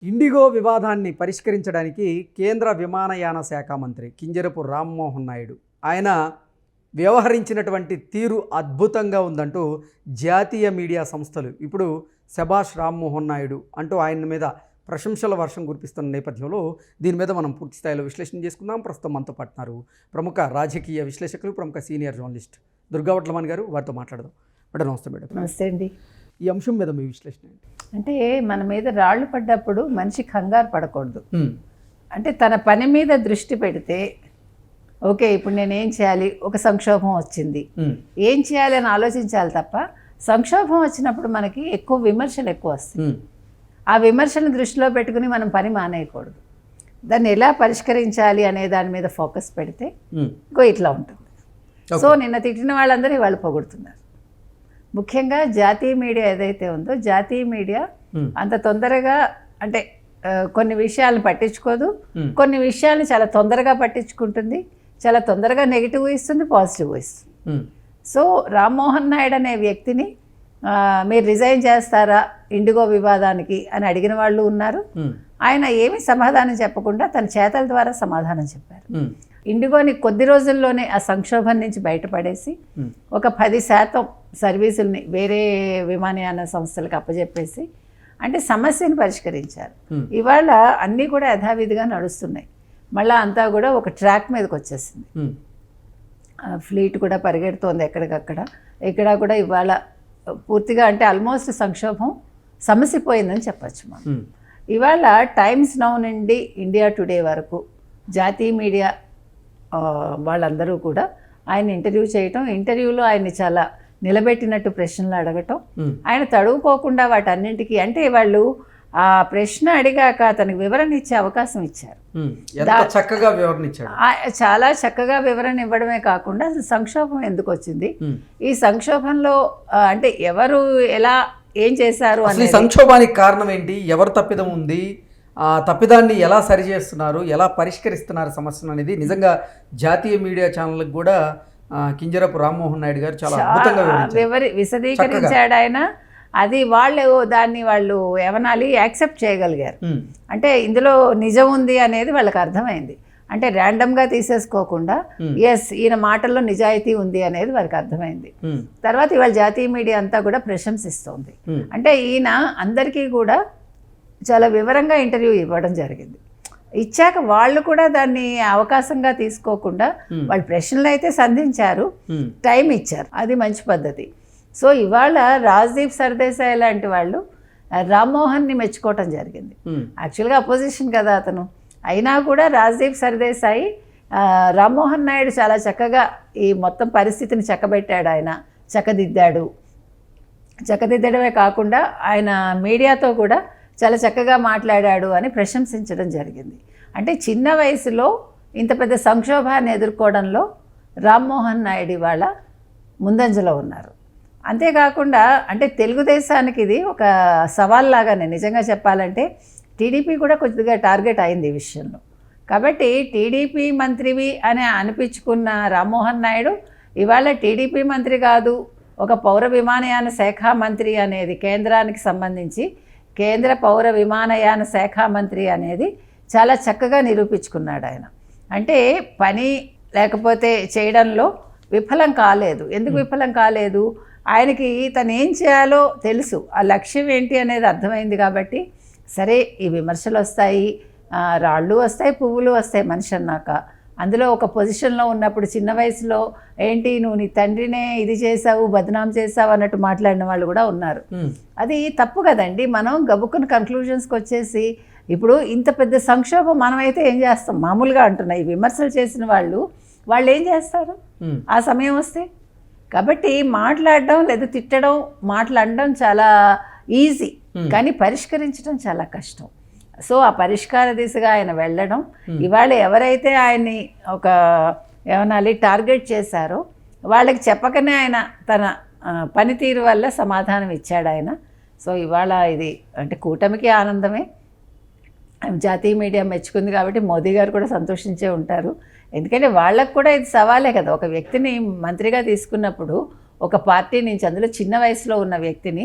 IndiGo వివాదాన్ని పరిష్కరించడానికి కేంద్ర విమానయాన శాఖ మంత్రి కింజరపు రామ్మోహన్ నాయుడు ఆయన వ్యవహరించినటువంటి తీరు అద్భుతంగా ఉందంటూ జాతీయ మీడియా సంస్థలు ఇప్పుడు శభాష్ రామ్మోహన్ నాయుడు అంటూ ఆయన మీద ప్రశంసల వర్షం కురిపిస్తున్న నేపథ్యంలో దీని మీద మనం పూర్తి స్థాయిలో విశ్లేషణ చేసుకుందాం. ప్రస్తుతం మనతో పట్టినారు ప్రముఖ రాజకీయ విశ్లేషకులు, ప్రముఖ సీనియర్ జర్నలిస్ట్ దుర్గా వడ్లమాన్ గారు. వారితో మాట్లాడదాం. మేడం నమస్తే. మేడం నమస్తే అండి. ఈ అంశం మీద మీ విశ్లేషణ ఏంటి? అంటే మన మీద రాళ్ళు పడ్డప్పుడు మనిషి కంగారు పడకూడదు. అంటే తన పని మీద దృష్టి పెడితే ఓకే ఇప్పుడు నేనేం చేయాలి, ఒక సంక్షోభం వచ్చింది, ఏం చేయాలి అని ఆలోచించాలి తప్ప సంక్షోభం వచ్చినప్పుడు మనకి ఎక్కువ విమర్శలు ఎక్కువ వస్తాయి. ఆ విమర్శలను దృష్టిలో పెట్టుకుని మనం పని మానేయకూడదు. దాన్ని ఎలా పరిష్కరించాలి అనే దాని మీద ఫోకస్ పెడితే ఇంకో ఇట్లా ఉంటుంది. సో నిన్న తిట్టిన వాళ్ళందరూ ఇవాళ పొగుడుతున్నారు. ముఖ్యంగా జాతీయ మీడియా ఏదైతే ఉందో జాతీయ మీడియా అంత తొందరగా అంటే కొన్ని విషయాలను పట్టించుకోదు, కొన్ని విషయాలను చాలా తొందరగా పట్టించుకుంటుంది, చాలా తొందరగా నెగిటివ్ ఇస్తుంది, పాజిటివ్ ఇస్తుంది. సో రామ్మోహన్ నాయుడు అనే వ్యక్తిని మీరు రిజైన్ చేస్తారా ఇండిగో వివాదానికి అని అడిగిన వాళ్ళు ఉన్నారు. ఆయన ఏమీ సమాధానం చెప్పకుండా తన చేతల ద్వారా సమాధానం చెప్పారు. ఇండిగోని కొద్ది రోజుల్లోనే ఆ సంక్షోభం నుంచి బయటపడేసి ఒక 10% సర్వీసుల్ని వేరే విమానయాన సంస్థలకు అప్పచెప్పేసి అంటే సమస్యను పరిష్కరించారు. ఇవాళ అన్నీ కూడా యథావిధిగా నడుస్తున్నాయి. మళ్ళీ అంతా కూడా ఒక ట్రాక్ మీదకి వచ్చేసింది. ఫ్లీట్ కూడా పరిగెడుతోంది ఎక్కడికక్కడ. ఇక్కడ కూడా ఇవాళ పూర్తిగా అంటే ఆల్మోస్ట్ సంక్షోభం సమసిపోయిందని చెప్పచ్చు మనం. ఇవాళ టైమ్స్ నౌ నుండి ఇండియా టుడే వరకు జాతీయ మీడియా వాళ్ళందరూ కూడా ఆయన ఇంటర్వ్యూ చేయటం, ఇంటర్వ్యూలో ఆయన్ని చాలా నిలబెట్టినట్టు ప్రశ్నలు అడగటం, ఆయన తడువుకోకుండా వాటన్నింటికి అంటే వాళ్ళు ఆ ప్రశ్న అడిగాక అతనికి వివరణ ఇచ్చే అవకాశం ఇచ్చారు. చాలా చక్కగా వివరణ ఇవ్వడమే కాకుండా అసలు సంక్షోభం ఎందుకు వచ్చింది, ఈ సంక్షోభంలో అంటే ఎవరు ఎలా ఏం చేశారు అనే సంక్షోభానికి కారణం ఏంటి, ఎవరు తప్పిదం ఉంది, ఆ తప్పిదాన్ని ఎలా సరిచేస్తున్నారు, ఎలా పరిష్కరిస్తున్నారు సమస్యను అనేది నిజంగా జాతీయ మీడియా ఛానళ్ళకి కూడా కింజరపు రామ్మోహన్ నాయుడు గారు చాలా అద్భుతంగా విశదీకరించాడు ఆయన. అది వాళ్ళు ఏమనాలి యాక్సెప్ట్ చేయగలిగారు. అంటే ఇందులో నిజం ఉంది అనేది వాళ్ళకి అర్థమైంది. అంటే ర్యాండమ్గా తీసేసుకోకుండా ఎస్ ఈయన మాటల్లో నిజాయితీ ఉంది అనేది వారికి అర్థమైంది. తర్వాత ఇవాళ జాతీయ మీడియా అంతా కూడా ప్రశంసిస్తోంది. అంటే ఈయన అందరికీ కూడా చాలా వివరంగా ఇంటర్వ్యూ ఇవ్వడం జరిగింది. ఇచ్చాక వాళ్ళు కూడా దాన్ని అవకాశంగా తీసుకోకుండా వాళ్ళు ప్రశ్నలు అయితే సంధించారు, టైం ఇచ్చారు, అది మంచి పద్ధతి. సో ఇవాళ రాజ్దీప్ సర్దేశాయ్ లాంటి వాళ్ళు రామ్మోహన్ని మెచ్చుకోవటం జరిగింది. యాక్చువల్గా అపోజిషన్ కదా అతను, అయినా కూడా రాజ్దీప్ సర్దేశాయ్ రామ్మోహన్ నాయుడు చాలా చక్కగా ఈ మొత్తం పరిస్థితిని చక్కబెట్టాడు, ఆయన చక్కదిద్దడమే కాకుండా ఆయన మీడియాతో కూడా చాలా చక్కగా మాట్లాడాడు అని ప్రశంసించడం జరిగింది. అంటే చిన్న వయసులో ఇంత పెద్ద సంక్షోభాన్ని ఎదుర్కోవడంలో రామ్మోహన్ నాయుడు ఇవాళ ముందంజలో ఉన్నారు. అంతేకాకుండా అంటే తెలుగుదేశానికి ఇది ఒక సవాల్ లాగానే నిజంగా చెప్పాలంటే టీడీపీ కూడా కొద్దిగా టార్గెట్ అయింది ఈ విషయంలో. కాబట్టి టీడీపీ మంత్రివి అని అనిపించుకున్న రామ్మోహన్ నాయుడు ఇవాళ టీడీపీ మంత్రి కాదు, ఒక పౌర విమానయాన శాఖ మంత్రి అనేది కేంద్రానికి సంబంధించి కేంద్ర పౌర విమానయాన శాఖ మంత్రి అనేది చాలా చక్కగా నిరూపించుకున్నాడు ఆయన. అంటే పని లేకపోతే చేయడంలో విఫలం కాలేదు. ఎందుకు విఫలం కాలేదు, ఆయనకి తను ఏం చేయాలో తెలుసు, ఆ లక్ష్యం ఏంటి అనేది అర్థమైంది. కాబట్టి సరే ఈ విమర్శలు వస్తాయి, రాళ్ళు వస్తాయి, పువ్వులు వస్తాయి మనిషి అన్నాక. అందులో ఒక పొజిషన్లో ఉన్నప్పుడు చిన్న వయసులో ఏంటి నువ్వు నీ తండ్రినే ఇది చేసావు, బదనాం చేసావు అన్నట్టు మాట్లాడిన వాళ్ళు కూడా ఉన్నారు. అది తప్పు కదండి. మనం గబుక్కుని కన్క్లూజన్స్కి వచ్చేసి ఇప్పుడు ఇంత పెద్ద సంక్షోభం మనమైతే ఏం చేస్తాం, మామూలుగా అంటున్నా ఈ విమర్శలు చేసిన వాళ్ళు ఏం చేస్తారు ఆ సమయం వస్తే. కాబట్టి మాట్లాడడం లేదా తిట్టడం, మాట్లాడడం చాలా ఈజీ, కానీ పరిష్కరించడం చాలా కష్టం. సో ఆ పరిష్కార దిశగా ఆయన వెళ్ళడం, ఇవాళ ఎవరైతే ఆయన్ని ఒక ఏమనాలి టార్గెట్ చేశారో వాళ్ళకి చెప్పకనే ఆయన తన పనితీరు వల్ల సమాధానం ఇచ్చాడు ఆయన. సో ఇవాళ ఇది అంటే కూటమికి ఆనందమే, జాతీయ మీడియా మెచ్చుకుంది కాబట్టి మోదీ గారు కూడా సంతోషించే ఉంటారు. ఎందుకంటే వాళ్ళకు కూడా ఇది సవాలే కదా, ఒక వ్యక్తిని మంత్రిగా తీసుకున్నప్పుడు ఒక పార్టీ నుంచి అందులో చిన్న వయసులో ఉన్న వ్యక్తిని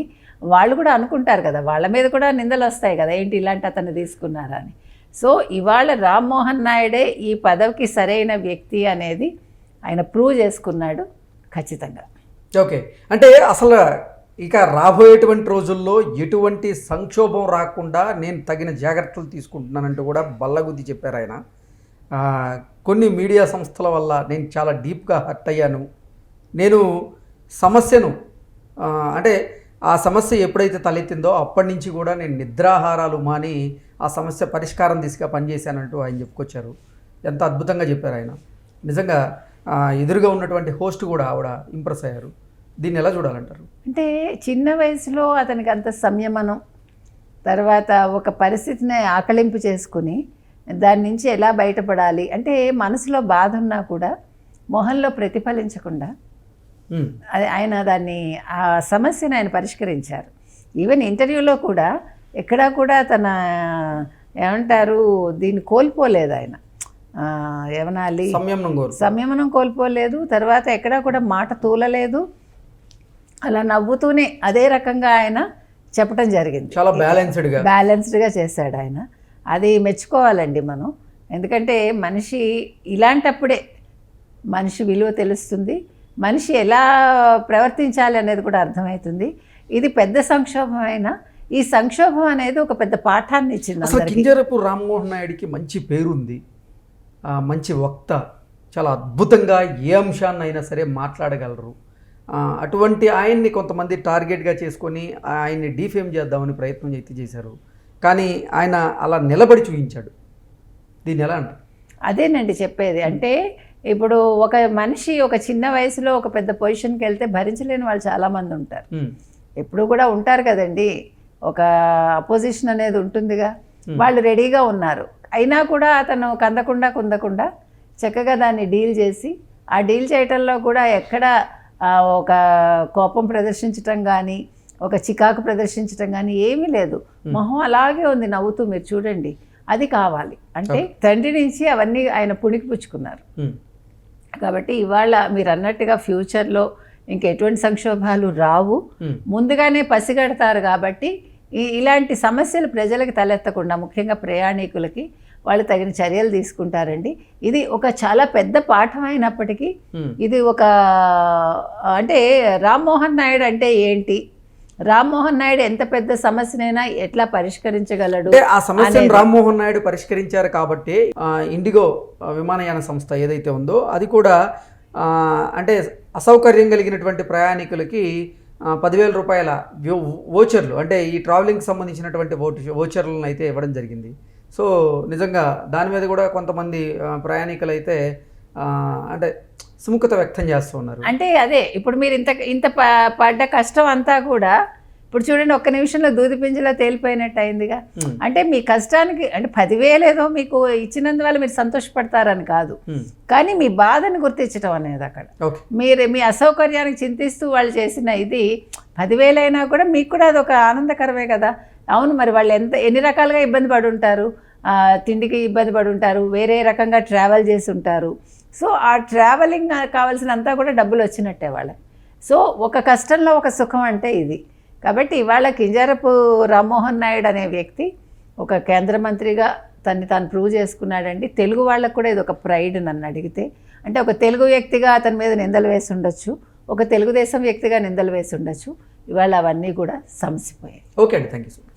వాళ్ళు కూడా అనుకుంటారు కదా, వాళ్ళ మీద కూడా నిందలు వస్తాయి కదా, ఏంటి ఇలాంటి అతన్ని తీసుకున్నారా అని. సో ఇవాళ రామ్మోహన్ నాయుడే ఈ పదవికి సరైన వ్యక్తి అనేది ఆయన ప్రూవ్ చేసుకున్నాడు ఖచ్చితంగా. ఓకే, అంటే అసలు ఇక రాబోయేటువంటి రోజుల్లో ఎటువంటి సంక్షోభం రాకుండా నేను తగిన జాగ్రత్తలు తీసుకుంటున్నానంటూ కూడా బల్లగుద్ది చెప్పారు ఆయన. కొన్ని మీడియా సంస్థల వల్ల నేను చాలా డీప్గా హర్ట్ అయ్యాను. నేను సమస్యను అంటే ఆ సమస్య ఎప్పుడైతే తలెత్తిందో అప్పటి నుంచి కూడా నేను నిద్రాహారాలు మాని ఆ సమస్య పరిష్కారం దిశగా పనిచేశానంటూ ఆయన చెప్పుకొచ్చారు. ఎంత అద్భుతంగా చెప్పారు ఆయన. నిజంగా ఎదురుగా ఉన్నటువంటి హోస్ట్ కూడా ఆవిడ ఇంప్రెస్ అయ్యారు. దీన్ని ఎలా చూడాలంటారు? అంటే చిన్న వయసులో అతనికి అంత సంయమనం, తర్వాత ఒక పరిస్థితిని ఆకలింపు చేసుకుని దాని నుంచి ఎలా బయటపడాలి అంటే మనసులో బాధ ఉన్నా కూడా మొహంలో ప్రతిఫలించకుండా ఆయన దాన్ని ఆ సమస్యను ఆయన పరిష్కరించారు. ఈవెన్ ఇంటర్వ్యూలో కూడా ఎక్కడా కూడా తన ఏమంటారు దీన్ని కోల్పోలేదు ఆయన. ఏమనాలి, సంయమనం కోల్పోలేదు. తర్వాత ఎక్కడా కూడా మాట తూలలేదు. అలా నవ్వుతూనే అదే రకంగా ఆయన చెప్పడం జరిగింది. చాలా బ్యాలెన్స్డ్గా చేశాడు ఆయన. అది మెచ్చుకోవాలండి మనం. ఎందుకంటే మనిషి ఇలాంటప్పుడే మనిషి విలువ తెలుస్తుంది, మనిషి ఎలా ప్రవర్తించాలి అనేది కూడా అర్థమవుతుంది. ఇది పెద్ద సంక్షోభం అయినా ఈ సంక్షోభం అనేది ఒక పెద్ద పాఠాన్ని ఇచ్చింది. అసలు కింజరపు రామ్మోహన్ నాయుడికి మంచి పేరుంది, మంచి వక్త, చాలా అద్భుతంగా ఏ అంశాన్ని అయినా సరే మాట్లాడగలరు. అటువంటి ఆయన్ని కొంతమంది టార్గెట్గా చేసుకొని ఆయన్ని డీఫేమ్ చేద్దామని ప్రయత్నం అయితే చేశారు. కానీ ఆయన అలా నిలబడి చూపించాడు. దీన్ని ఎలా అంటారు? అదేనండి చెప్పేది. అంటే ఇప్పుడు ఒక మనిషి ఒక చిన్న వయసులో ఒక పెద్ద పొజిషన్కి వెళ్తే భరించలేని వాళ్ళు చాలామంది ఉంటారు. ఎప్పుడు కూడా ఉంటారు కదండి, ఒక అపోజిషన్ అనేది ఉంటుందిగా. వాళ్ళు రెడీగా ఉన్నారు, అయినా కూడా అతను కుందకుండా చక్కగా దాన్ని డీల్ చేసి, ఆ డీల్ చేయటంలో కూడా ఎక్కడ ఒక కోపం ప్రదర్శించటం కానీ ఒక చికాకు ప్రదర్శించటం కానీ ఏమీ లేదు. మొహం అలాగే ఉంది నవ్వుతూ, మీరు చూడండి. అది కావాలి అంటే తండ్రి నుంచి అవన్నీ ఆయన పుణికిపుచ్చుకున్నారు. కాబట్టి ఇవాళ మీరు అన్నట్టుగా ఫ్యూచర్లో ఇంకా ఎటువంటి సంక్షోభాలు రావు, ముందుగానే పసిగడతారు. కాబట్టి ఇలాంటి సమస్యలు ప్రజలకు తలెత్తకుండా, ముఖ్యంగా ప్రయాణికులకి వాళ్ళు తగిన చర్యలు తీసుకుంటారండి. ఇది ఒక చాలా పెద్ద పాఠం అయినప్పటికీ ఇది ఒక అంటే రామ్మోహన్ నాయుడు అంటే ఏంటి, రామ్మోహన్ నాయుడు ఎంత పెద్ద సమస్యనైనా ఎట్లా పరిష్కరించగలడు. ఆ సమస్యను రామ్మోహన్ నాయుడు పరిష్కరించారు కాబట్టి ఇండిగో విమానయాన సంస్థ ఏదైతే ఉందో అది కూడా అంటే అసౌకర్యం కలిగినటువంటి ప్రయాణికులకి 10,000 రూపాయల వోచర్లు, అంటే ఈ ట్రావెలింగ్కి సంబంధించినటువంటి వోచర్లను అయితే ఇవ్వడం జరిగింది. సో నిజంగా దాని మీద కూడా కొంతమంది ప్రయాణికులు అయితే అంటే సుముఖత వ్యక్తం చేస్తూ ఉన్నారు. అంటే అదే ఇప్పుడు మీరు ఇంత పడ్డ కష్టం అంతా కూడా ఇప్పుడు చూడండి, ఒక్క నిమిషంలో దూది పింజలో తేలిపోయినట్టు అయిందిగా. అంటే మీ కష్టానికి అంటే 10,000 ఏదో మీకు ఇచ్చినందువల్ల మీరు సంతోషపడతారని కాదు, కానీ మీ బాధను గుర్తించడం అనేది అక్కడ. మీరు మీ అసౌకర్యానికి చింతిస్తూ వాళ్ళు చేసిన ఇది 10,000 అయినా కూడా మీకు కూడా అది ఒక ఆనందకరమే కదా. అవును, మరి వాళ్ళు ఎన్ని రకాలుగా ఇబ్బంది పడి ఉంటారు, తిండికి ఇబ్బంది పడి ఉంటారు, వేరే రకంగా ట్రావెల్ చేసి ఉంటారు. సో ఆ ట్రావెలింగ్ కావాల్సినంతా కూడా డబ్బులు వచ్చినట్టే వాళ్ళకి. సో ఒక కష్టంలో ఒక సుఖం అంటే ఇది. కాబట్టి ఇవాళ కింజరపు రామ్మోహన్ నాయుడు అనే వ్యక్తి ఒక కేంద్ర మంత్రిగా తాను ప్రూవ్ చేసుకున్నాడండి. తెలుగు వాళ్ళకు కూడా ఇది ఒక ప్రైడ్ నన్ను అడిగితే. అంటే ఒక తెలుగు వ్యక్తిగా అతని మీద నిందలు వేసి ఉండొచ్చు, ఒక తెలుగుదేశం వ్యక్తిగా నిందలు వేసి ఉండొచ్చు. ఇవాళ అవన్నీ కూడా సమసిపోయాయి. ఓకే అండి, థ్యాంక్ యూ సో మచ్.